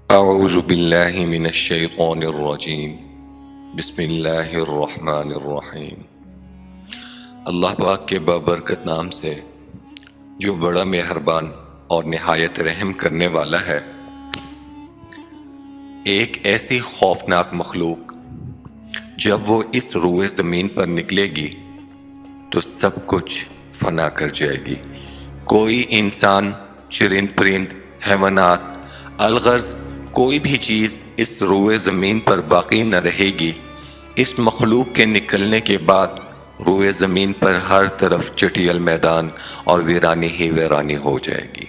اعوذ باللہ من الشیطان الرجیم بسم اللہ الرحمن الرحیم۔ اللہ پاک کے بابرکت نام سے جو بڑا مہربان اور نہایت رحم کرنے والا ہے۔ ایک ایسی خوفناک مخلوق جب وہ اس روئے زمین پر نکلے گی تو سب کچھ فنا کر جائے گی۔ کوئی انسان، چرند پرند، حیوانات، الغرض کوئی بھی چیز اس روئے زمین پر باقی نہ رہے گی۔ اس مخلوق کے نکلنے کے بعد روئے زمین پر ہر طرف چٹیل میدان اور ویرانی ہی ویرانی ہو جائے گی۔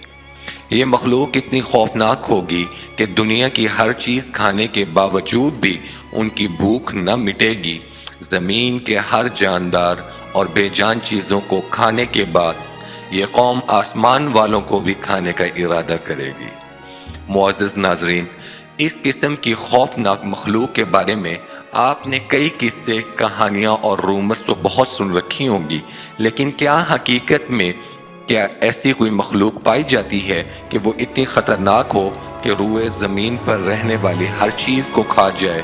یہ مخلوق اتنی خوفناک ہوگی کہ دنیا کی ہر چیز کھانے کے باوجود بھی ان کی بھوک نہ مٹے گی۔ زمین کے ہر جاندار اور بے جان چیزوں کو کھانے کے بعد یہ قوم آسمان والوں کو بھی کھانے کا ارادہ کرے گی۔ معزز ناظرین، اس قسم کی خوفناک مخلوق کے بارے میں آپ نے کئی قصے، کہانیاں اور رومرز تو بہت سن رکھی ہوں گی، لیکن کیا حقیقت میں ایسی کوئی مخلوق پائی جاتی ہے کہ وہ اتنی خطرناک ہو کہ روئے زمین پر رہنے والی ہر چیز کو کھا جائے؟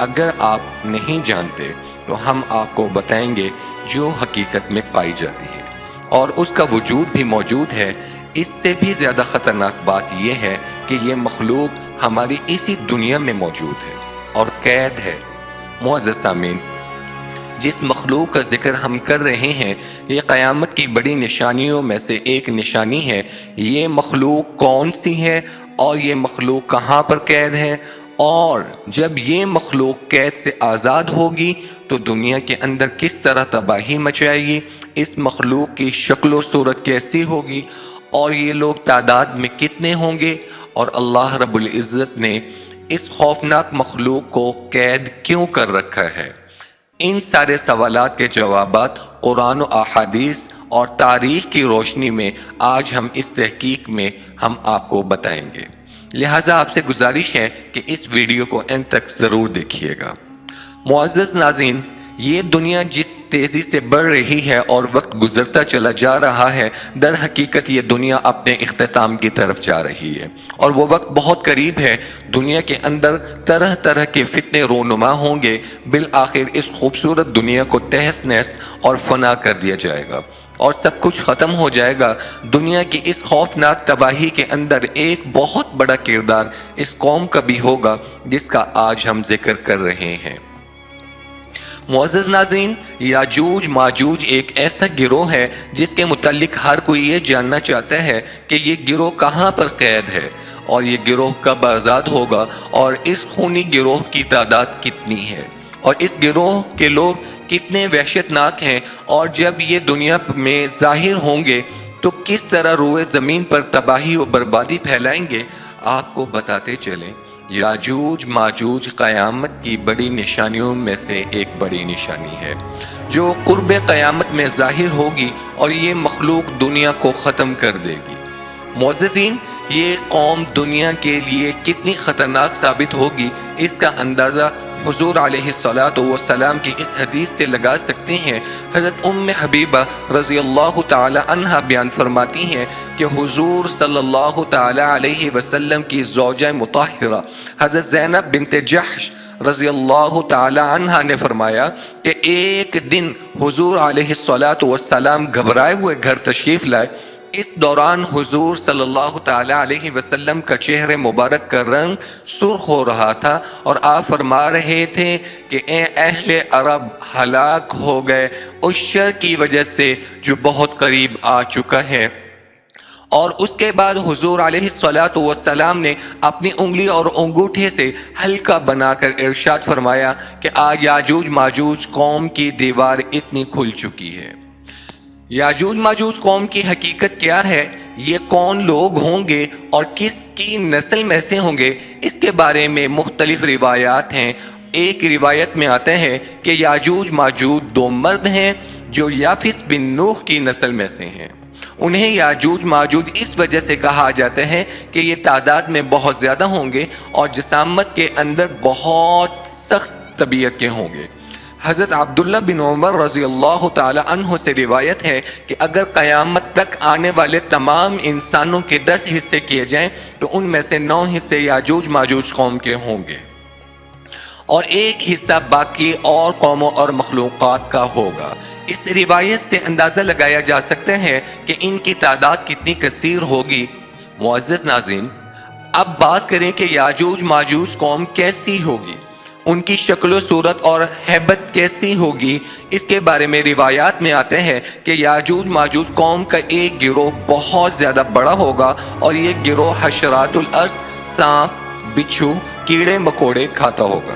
اگر آپ نہیں جانتے تو ہم آپ کو بتائیں گے جو حقیقت میں پائی جاتی ہے، اور اس کا وجود بھی موجود ہے۔ اس سے بھی زیادہ خطرناک بات یہ ہے کہ یہ مخلوق ہماری اسی دنیا میں موجود ہے اور قید ہے۔ معزز سامعین، جس مخلوق کا ذکر ہم کر رہے ہیں یہ قیامت کی بڑی نشانیوں میں سے ایک نشانی ہے۔ یہ مخلوق کون سی ہے اور یہ مخلوق کہاں پر قید ہے، اور جب یہ مخلوق قید سے آزاد ہوگی تو دنیا کے اندر کس طرح تباہی مچائے گی، اس مخلوق کی شکل و صورت کیسی ہوگی، اور یہ لوگ تعداد میں کتنے ہوں گے، اور اللہ رب العزت نے اس خوفناک مخلوق کو قید کیوں کر رکھا ہے؟ ان سارے سوالات کے جوابات قرآن و احادیث اور تاریخ کی روشنی میں آج ہم اس تحقیق میں ہم آپ کو بتائیں گے۔ لہٰذا آپ سے گزارش ہے کہ اس ویڈیو کو اینڈ تک ضرور دیکھیے گا۔ معزز ناظرین، یہ دنیا جس تیزی سے بڑھ رہی ہے اور وقت گزرتا چلا جا رہا ہے، در حقیقت یہ دنیا اپنے اختتام کی طرف جا رہی ہے، اور وہ وقت بہت قریب ہے۔ دنیا کے اندر طرح طرح کے فتنے رونما ہوں گے، بالآخر اس خوبصورت دنیا کو تہس نہس اور فنا کر دیا جائے گا، اور سب کچھ ختم ہو جائے گا۔ دنیا کی اس خوفناک تباہی کے اندر ایک بہت بڑا کردار اس قوم کا بھی ہوگا جس کا آج ہم ذکر کر رہے ہیں۔ معزز ناظرین، یاجوج ماجوج ایک ایسا گروہ ہے جس کے متعلق ہر کوئی یہ جاننا چاہتا ہے کہ یہ گروہ کہاں پر قید ہے، اور یہ گروہ کب آزاد ہوگا، اور اس خونی گروہ کی تعداد کتنی ہے، اور اس گروہ کے لوگ کتنے وحشت ناک ہیں، اور جب یہ دنیا میں ظاہر ہوں گے تو کس طرح روئے زمین پر تباہی و بربادی پھیلائیں گے۔ آپ کو بتاتے چلیں، یاجوج ماجوج قیامت کی بڑی نشانیوں میں سے ایک بڑی نشانی ہے جو قرب قیامت میں ظاہر ہوگی، اور یہ مخلوق دنیا کو ختم کر دے گی۔ معززین، یہ قوم دنیا کے لیے کتنی خطرناک ثابت ہوگی اس کا اندازہ حضور علیہ السلام کی اس حدیث سے لگا سکتے ہیں۔ حضرت ام حبیبہ رضی اللہ تعالی عنہا بیان فرماتی ہیں کہ حضور صلی اللہ تعالی علیہ وسلم کی زوجہ مطہرہ حضرت زینب بنت جحش رضی اللہ تعالی عنہا نے فرمایا کہ ایک دن حضور علیہ السلام گھبرائے ہوئے گھر تشریف لائے۔ اس دوران حضور صلی اللہ تعالی علیہ وسلم کا چہرے مبارک کا رنگ سرخ ہو رہا تھا، اور آپ فرما رہے تھے کہ اے اہل عرب، ہلاک ہو گئے اس شر کی وجہ سے جو بہت قریب آ چکا ہے۔ اور اس کے بعد حضور علیہ السلام نے اپنی انگلی اور انگوٹھے سے ہلکا بنا کر ارشاد فرمایا کہ آج یاجوج ماجوج قوم کی دیوار اتنی کھل چکی ہے۔ یاجوج ماجوج قوم کی حقیقت کیا ہے، یہ کون لوگ ہوں گے اور کس کی نسل میں سے ہوں گے، اس کے بارے میں مختلف روایات ہیں۔ ایک روایت میں آتا ہے کہ یاجوج ماجوج دو مرد ہیں جو یافس بن نوح کی نسل میں سے ہیں۔ انہیں یاجوج ماجوج اس وجہ سے کہا جاتا ہے کہ یہ تعداد میں بہت زیادہ ہوں گے اور جسامت کے اندر بہت سخت طبیعت کے ہوں گے۔ حضرت عبداللہ بن عمر رضی اللہ تعالی عنہ سے روایت ہے کہ اگر قیامت تک آنے والے تمام انسانوں کے 10 حصے کیے جائیں تو ان میں سے 9 حصے یاجوج ماجوج قوم کے ہوں گے اور 1 حصہ باقی اور قوموں اور مخلوقات کا ہوگا۔ اس روایت سے اندازہ لگایا جا سکتا ہے کہ ان کی تعداد کتنی کثیر ہوگی۔ معزز ناظرین، اب بات کریں کہ یاجوج ماجوج قوم کیسی ہوگی، ان کی شکل و صورت اور ہیبت کیسی ہوگی۔ اس کے بارے میں روایات میں آتے ہیں کہ یاجوج ماجوج قوم کا ایک گروہ بہت زیادہ بڑا ہوگا اور یہ گروہ حشرات الارض، سانپ، بچھو، کیڑے مکوڑے کھاتا ہوگا،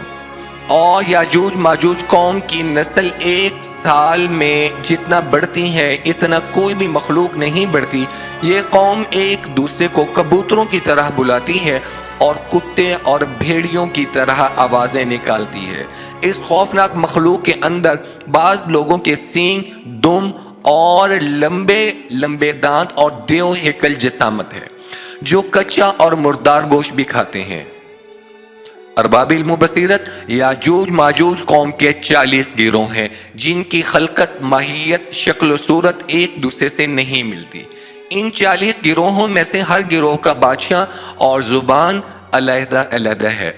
اور یاجوج ماجوج قوم کی نسل 1 سال میں جتنا بڑھتی ہے اتنا کوئی بھی مخلوق نہیں بڑھتی۔ یہ قوم ایک دوسرے کو کبوتروں کی طرح بلاتی ہے اور کتے اور بھیڑیوں کی طرح آوازیں نکالتی ہے۔ اس خوفناک مخلوق کے اندر بعض لوگوں کے سینگ، دم اور لمبے لمبے دانت اور دیو ہیکل جسامت ہے، جو کچا اور مردار گوشت بھی کھاتے ہیں۔ ارباب علم و بصیرت، یاجوج ماجوج قوم کے 40 گروہ ہیں جن کی خلقت، ماہیت، شکل و صورت ایک دوسرے سے نہیں ملتی۔ ان 40 گروہوں میں سے ہر گروہ کا بادشاہ اور زبان علیحدہ علیحدہ ہے۔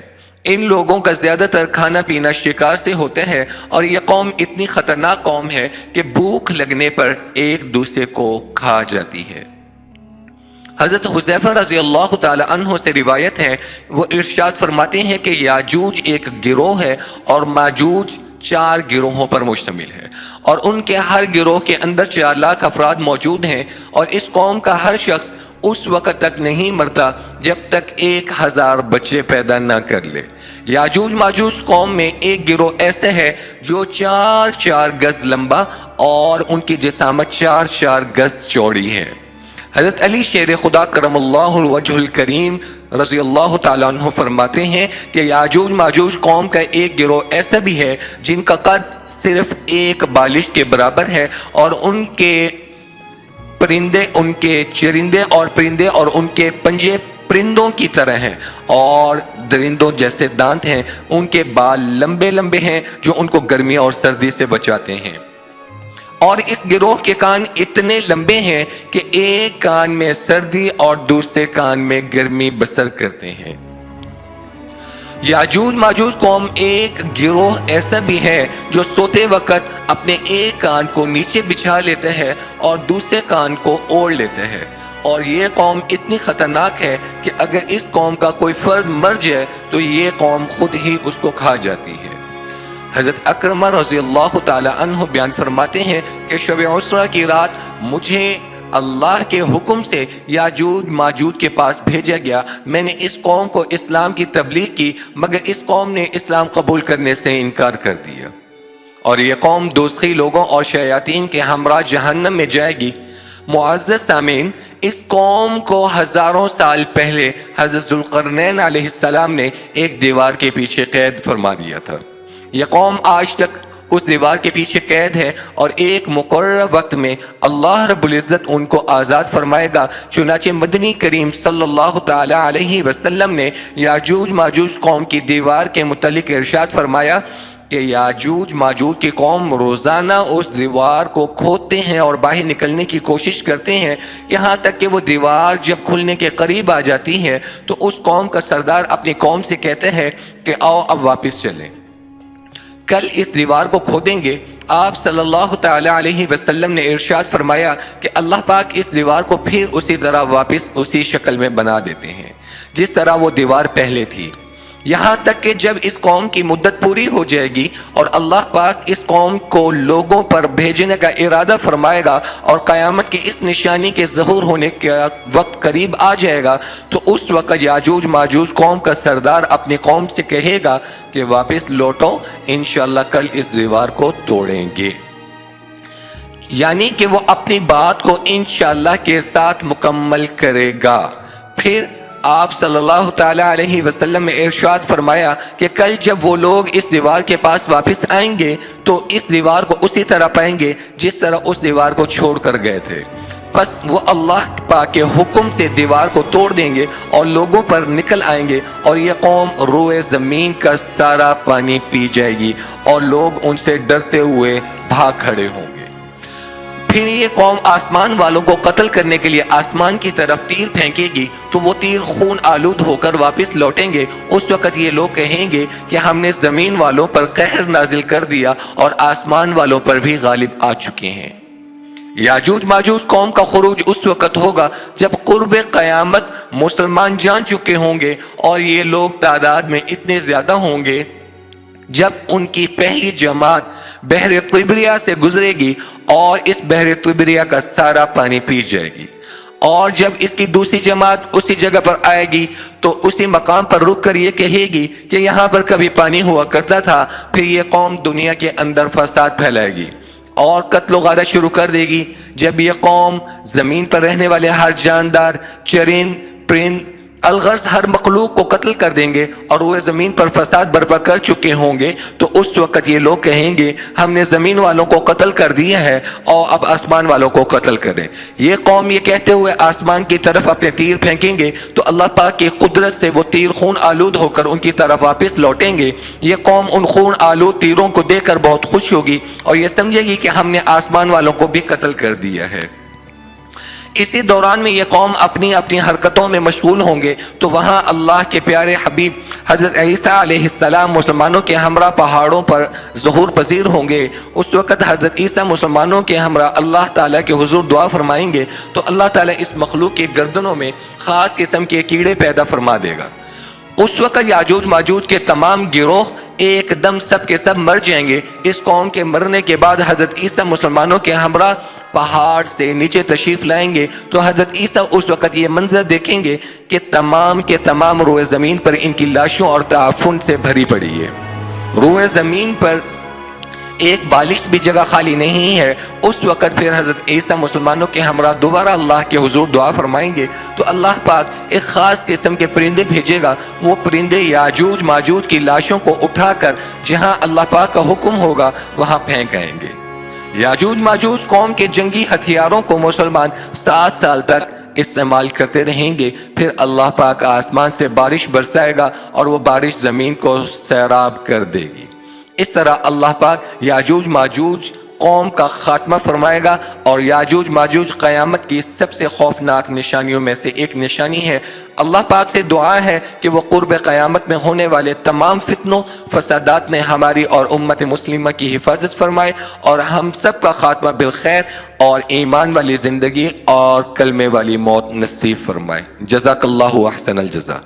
ان لوگوں کا زیادہ تر کھانا پینا شکار سے ہوتا ہے اور یہ قوم اتنی خطرناک قوم ہے کہ بھوک لگنے پر ایک دوسرے کو کھا جاتی ہے۔ حضرت حذیفہ رضی اللہ تعالی عنہ سے روایت ہے، وہ ارشاد فرماتے ہیں کہ یاجوج ایک گروہ ہے اور ماجوج 4 گروہوں پر مشتمل ہے، اور ان کے ہر گروہ کے اندر 4 لاکھ افراد موجود ہیں، اور اس قوم کا ہر شخص اس وقت تک نہیں مرتا جب تک 1000 بچے پیدا نہ کر لے۔ یاجوج ماجوج قوم میں ایک گروہ ایسے ہے جو 4 گز لمبا اور ان کی جسامت 4 گز چوڑی ہے۔ حضرت علی شیر خدا کرم اللہ وجہ الکریم رضی اللہ تعالیٰ عنہ فرماتے ہیں کہ یاجوج ماجوج قوم کا ایک گروہ ایسا بھی ہے جن کا قد صرف 1 بالش کے برابر ہے، اور ان کے چرندے اور پرندے اور ان کے پنجے پرندوں کی طرح ہیں اور درندوں جیسے دانت ہیں۔ ان کے بال لمبے لمبے ہیں جو ان کو گرمی اور سردی سے بچاتے ہیں، اور اس گروہ کے کان اتنے لمبے ہیں کہ ایک کان میں سردی اور دوسرے کان میں گرمی بسر کرتے ہیں۔ یاجوج ماجوج قوم ایک گروہ ایسا بھی ہے جو سوتے وقت اپنے ایک کان کو نیچے بچھا لیتے ہیں اور دوسرے کان کو اوڑھ لیتے ہیں، اور یہ قوم اتنی خطرناک ہے کہ اگر اس قوم کا کوئی فرد مر جائے تو یہ قوم خود ہی اس کو کھا جاتی ہے۔ حضرت اکرمہ رضی اللہ تعالی عنہ بیان فرماتے ہیں کہ شب عسرہ کی رات مجھے اللہ کے حکم سے یاجوج ماجوج کے پاس بھیجا گیا۔ میں نے اس قوم کو اسلام کی تبلیغ کی، مگر اس قوم نے اسلام قبول کرنے سے انکار کر دیا، اور یہ قوم دوزخی لوگوں اور شیاطین کے ہمراہ جہنم میں جائے گی۔ معزز سامعین، اس قوم کو ہزاروں سال پہلے حضرت ذوالقرنین علیہ السلام نے ایک دیوار کے پیچھے قید فرما دیا تھا۔ یہ قوم آج تک اس دیوار کے پیچھے قید ہے، اور ایک مقررہ وقت میں اللہ رب العزت ان کو آزاد فرمائے گا۔ چنانچہ مدنی کریم صلی اللہ تعالی علیہ وسلم نے یاجوج ماجوج قوم کی دیوار کے متعلق ارشاد فرمایا کہ یاجوج ماجوج کی قوم روزانہ اس دیوار کو کھودتے ہیں اور باہر نکلنے کی کوشش کرتے ہیں، یہاں تک کہ وہ دیوار جب کھلنے کے قریب آ جاتی ہے تو اس قوم کا سردار اپنی قوم سے کہتے ہیں کہ آؤ اب واپس چلیں، کل اس دیوار کو کھودیں گے۔ آپ صلی اللہ تعالی علیہ وسلم نے ارشاد فرمایا کہ اللہ پاک اس دیوار کو پھر اسی طرح واپس اسی شکل میں بنا دیتے ہیں جس طرح وہ دیوار پہلے تھی، یہاں تک کہ جب اس قوم کی مدت پوری ہو جائے گی اور اللہ پاک اس قوم کو لوگوں پر بھیجنے کا ارادہ فرمائے گا اور قیامت کی اس نشانی کے ظہور ہونے کا وقت قریب آ جائے گا، تو اس وقت یاجوج ماجوج قوم کا سردار اپنی قوم سے کہے گا کہ واپس لوٹو، انشاءاللہ کل اس دیوار کو توڑیں گے، یعنی کہ وہ اپنی بات کو انشاءاللہ کے ساتھ مکمل کرے گا۔ پھر آپ صلی اللہ تعالی علیہ وسلم نے ارشاد فرمایا کہ کل جب وہ لوگ اس دیوار کے پاس واپس آئیں گے تو اس دیوار کو اسی طرح پائیں گے جس طرح اس دیوار کو چھوڑ کر گئے تھے۔ بس وہ اللہ پاک کے حکم سے دیوار کو توڑ دیں گے اور لوگوں پر نکل آئیں گے، اور یہ قوم روئے زمین کا سارا پانی پی جائے گی اور لوگ ان سے ڈرتے ہوئے بھاگ کھڑے ہوں گے۔ پھر یہ قوم آسمان والوں کو قتل کرنے کے لیے آسمان کی طرف تیر پھینکے گی تو وہ تیر خون آلود ہو کر واپس لوٹیں گے۔ اس وقت یہ لوگ کہیں گے کہ ہم نے زمین والوں پر قہر نازل کر دیا اور آسمان والوں پر بھی غالب آ چکے ہیں۔ یاجوج ماجوج قوم کا خروج اس وقت ہوگا جب قرب قیامت مسلمان جان چکے ہوں گے اور یہ لوگ تعداد میں اتنے زیادہ ہوں گے، جب ان کی پہلی جماعت بحر طبریہ سے گزرے گی اور اس بحر طبریہ کا سارا پانی پی جائے گی، اور جب اس کی دوسری جماعت اسی جگہ پر آئے گی تو اسی مقام پر رک کر یہ کہے گی کہ یہاں پر کبھی پانی ہوا کرتا تھا۔ پھر یہ قوم دنیا کے اندر فساد پھیلائے گی اور قتل و غارت شروع کر دے گی۔ جب یہ قوم زمین پر رہنے والے ہر جاندار، چرند، پرند، الغرض ہر مخلوق کو قتل کر دیں گے اور وہ زمین پر فساد برپا کر چکے ہوں گے، تو اس وقت یہ لوگ کہیں گے ہم نے زمین والوں کو قتل کر دیا ہے اور اب آسمان والوں کو قتل کریں۔ یہ قوم یہ کہتے ہوئے آسمان کی طرف اپنے تیر پھینکیں گے تو اللہ پاک کی قدرت سے وہ تیر خون آلود ہو کر ان کی طرف واپس لوٹیں گے۔ یہ قوم ان خون آلود تیروں کو دیکھ کر بہت خوش ہوگی اور یہ سمجھے گی کہ ہم نے آسمان والوں کو بھی قتل کر دیا ہے۔ اسی دوران میں یہ قوم اپنی اپنی حرکتوں میں مشغول ہوں گے تو وہاں اللہ کے پیارے حبیب حضرت عیسیٰ علیہ السلام مسلمانوں کے ہمراہ پہاڑوں پر ظہور پذیر ہوں گے۔ اس وقت حضرت عیسیٰ مسلمانوں کے ہمراہ اللہ تعالیٰ کے حضور دعا فرمائیں گے تو اللہ تعالیٰ اس مخلوق کی گردنوں میں خاص قسم کے کیڑے پیدا فرما دے گا۔ اس وقت یاجوج ماجوج کے تمام گروہ ایک دم سب کے سب مر جائیں گے۔ اس قوم کے مرنے کے بعد حضرت عیسیٰ مسلمانوں کے ہمراہ پہاڑ سے نیچے تشریف لائیں گے تو حضرت عیسیٰ اس وقت یہ منظر دیکھیں گے کہ تمام کے تمام روئے زمین پر ان کی لاشوں اور تعفن سے بھری پڑی ہے۔ روئے زمین پر ایک بالش بھی جگہ خالی نہیں ہے۔ اس وقت پھر حضرت عیسیٰ مسلمانوں کے ہمراہ دوبارہ اللہ کے حضور دعا فرمائیں گے تو اللہ پاک ایک خاص قسم کے پرندے بھیجے گا۔ وہ پرندے یاجوج ماجوج کی لاشوں کو اٹھا کر جہاں اللہ پاک کا حکم ہوگا وہاں پھینک آئیں گے۔ یاجوج ماجوج قوم کے جنگی ہتھیاروں کو مسلمان 7 سال تک استعمال کرتے رہیں گے۔ پھر اللہ پاک آسمان سے بارش برسائے گا اور وہ بارش زمین کو سیراب کر دے گی۔ اس طرح اللہ پاک یاجوج ماجوج قوم کا خاتمہ فرمائے گا، اور یاجوج ماجوج قیامت کی سب سے خوفناک نشانیوں میں سے ایک نشانی ہے۔ اللہ پاک سے دعا ہے کہ وہ قرب قیامت میں ہونے والے تمام فتنوں فسادات میں ہماری اور امت مسلمہ کی حفاظت فرمائے اور ہم سب کا خاتمہ بالخیر اور ایمان والی زندگی اور کلمے والی موت نصیب فرمائے۔ جزاک اللہ احسن الجزا۔